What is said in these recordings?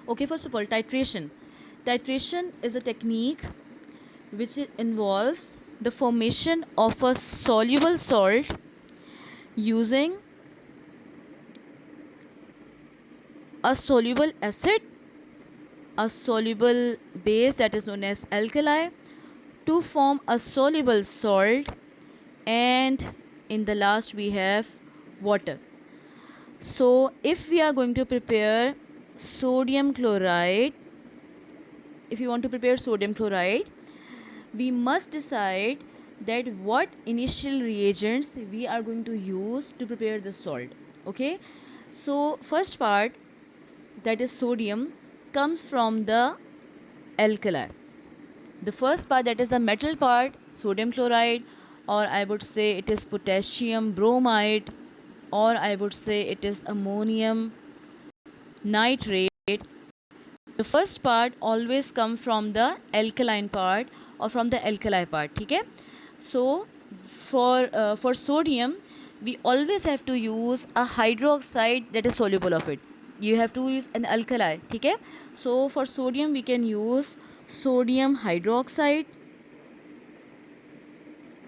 Okay, first of all, titration. Titration is a technique which involves the formation of a soluble salt using a soluble acid, a soluble base that is known as alkali, to form a soluble salt, and in the last we have water. So if we are going to prepare sodium chloride, if you want to prepare sodium chloride, we must decide that what initial reagents we are going to use to prepare the salt. Okay, so first part, that is sodium, comes from the alkali. The first part, that is the metal part, sodium chloride, or I would say it is potassium bromide, or I would say it is ammonium nitrate. The first part always come from the alkaline part or from the alkali part. Okay, so for sodium we always have to use a hydroxide that is soluble of it. You have to use an alkali. Okay, so for sodium we can use sodium hydroxide,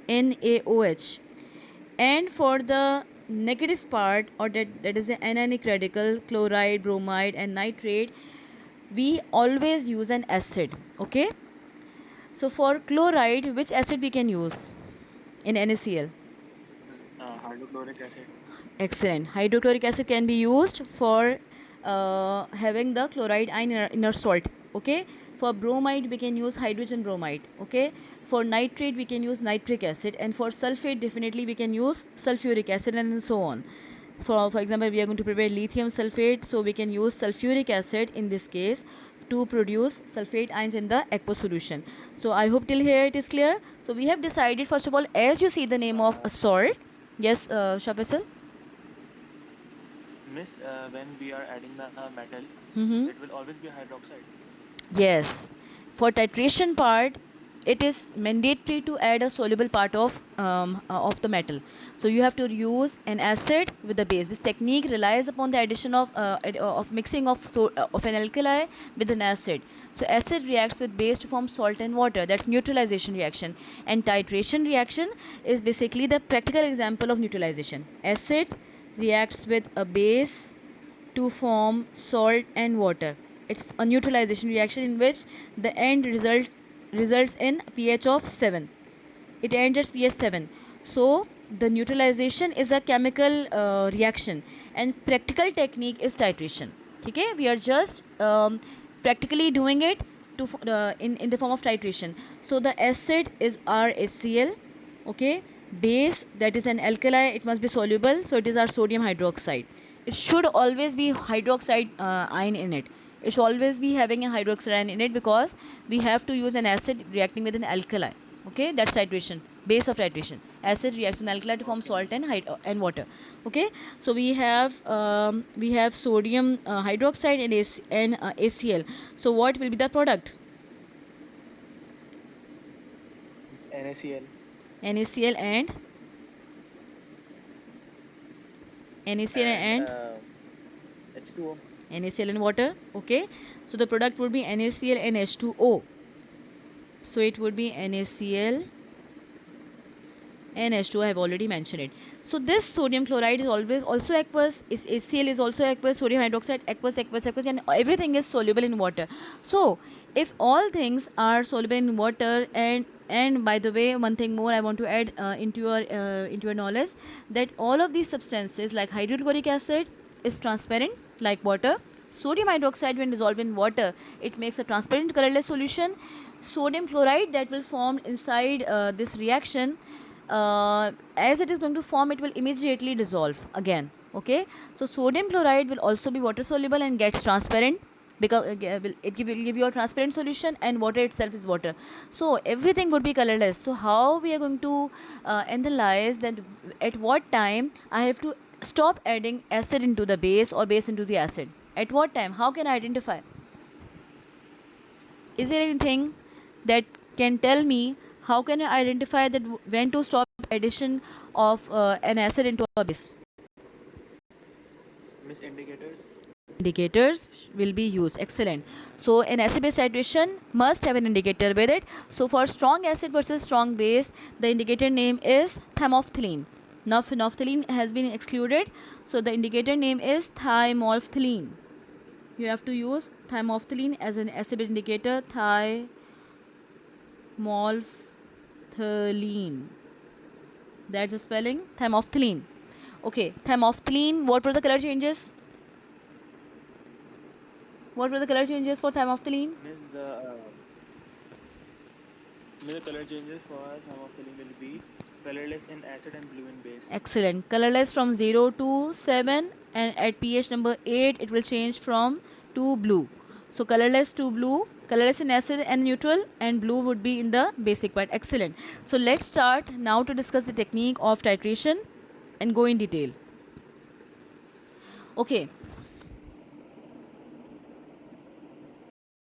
NaOH. And for the negative part, or that is the anionic radical, chloride, bromide and nitrate, we always use an acid. Okay, so for chloride, which acid we can use in NaCl? Hydrochloric acid. Excellent. Hydrochloric acid can be used for having the chloride ion in our salt. Okay, for bromide we can use hydrogen bromide. Okay, for nitrate we can use nitric acid, and for sulfate definitely we can use sulfuric acid, and so on. For example, we are going to prepare lithium sulfate, so we can use sulfuric acid in this case to produce sulfate ions in the aqueous solution. So I hope till here it is clear. So we have decided, first of all, as you see the name of a salt. Yes, Shafisal? Miss, when we are adding the metal, Mm-hmm. it will always be hydroxide. Yes. For titration part, it is mandatory to add a soluble part of the metal. So you have to use an acid with the base. This technique relies upon the addition of mixing of an alkali with an acid. So acid reacts with base to form salt and water. That's neutralization reaction. And titration reaction is basically the practical example of neutralization. Acid reacts with a base to form salt and water. It's a neutralization reaction in which the end result results in pH of 7. It ends at pH 7. So the neutralization is a chemical reaction, and practical technique is titration. Okay, we are just practically doing it in the form of titration. So the acid is RHCl. Okay, base, that is an alkali, it must be soluble, so it is our sodium hydroxide. It should always be hydroxide ion in it. It should always be having a hydroxide ion in it, because we have to use an acid reacting with an alkali. Okay, that's titration, base of titration. Acid reacts with alkali to form salt and water. Okay, so we have sodium hydroxide and ACl. So what will be the product? It's NaCl. NaCl and NaCl And and H2O. NaCl and water. Okay, so the product would be NaCl and H2O. So it would be NaCl and H2O. I have already mentioned it. So this sodium chloride is always also aqueous. Is HCl is also aqueous. Sodium hydroxide aqueous, and everything is soluble in water. So if all things are soluble in water, and by the way, one thing more I want to add into your knowledge, that all of these substances like hydrochloric acid is transparent like water. Sodium hydroxide, when dissolved in water, it makes a transparent colorless solution. Sodium chloride that will form inside this reaction, as it is going to form, it will immediately dissolve again. Okay, so sodium chloride will also be water soluble and gets transparent, because it will give you a transparent solution, and water itself is water, so everything would be colorless. So how we are going to analyze that at what time I have to stop adding acid into the base or base into the acid? At what time? How can I identify? Is there anything that can tell me how can I identify that when to stop addition of an acid into a base? Miss, indicators. indicators will be used. Excellent. So an acid base titration must have an indicator with it. So for strong acid versus strong base, the indicator name is thymophthalein. Now phenolphthalein has been excluded, so the indicator name is thymolphthalein. You have to use thymophthalein as an acid indicator. Thymolphthalein. That's the spelling. Thymophthalein. Okay, thymophthalein. What were the color changes? What were the color changes for thymophthalein? Miss the color changes for thymophthalein will be colorless in acid and blue in base. Excellent. Colorless from 0 to 7, and at pH number 8 it will change from to blue. So colorless to blue, colorless in acid and neutral, and blue would be in the basic part. Excellent. So let's start now to discuss the technique of titration and go in detail. Okay,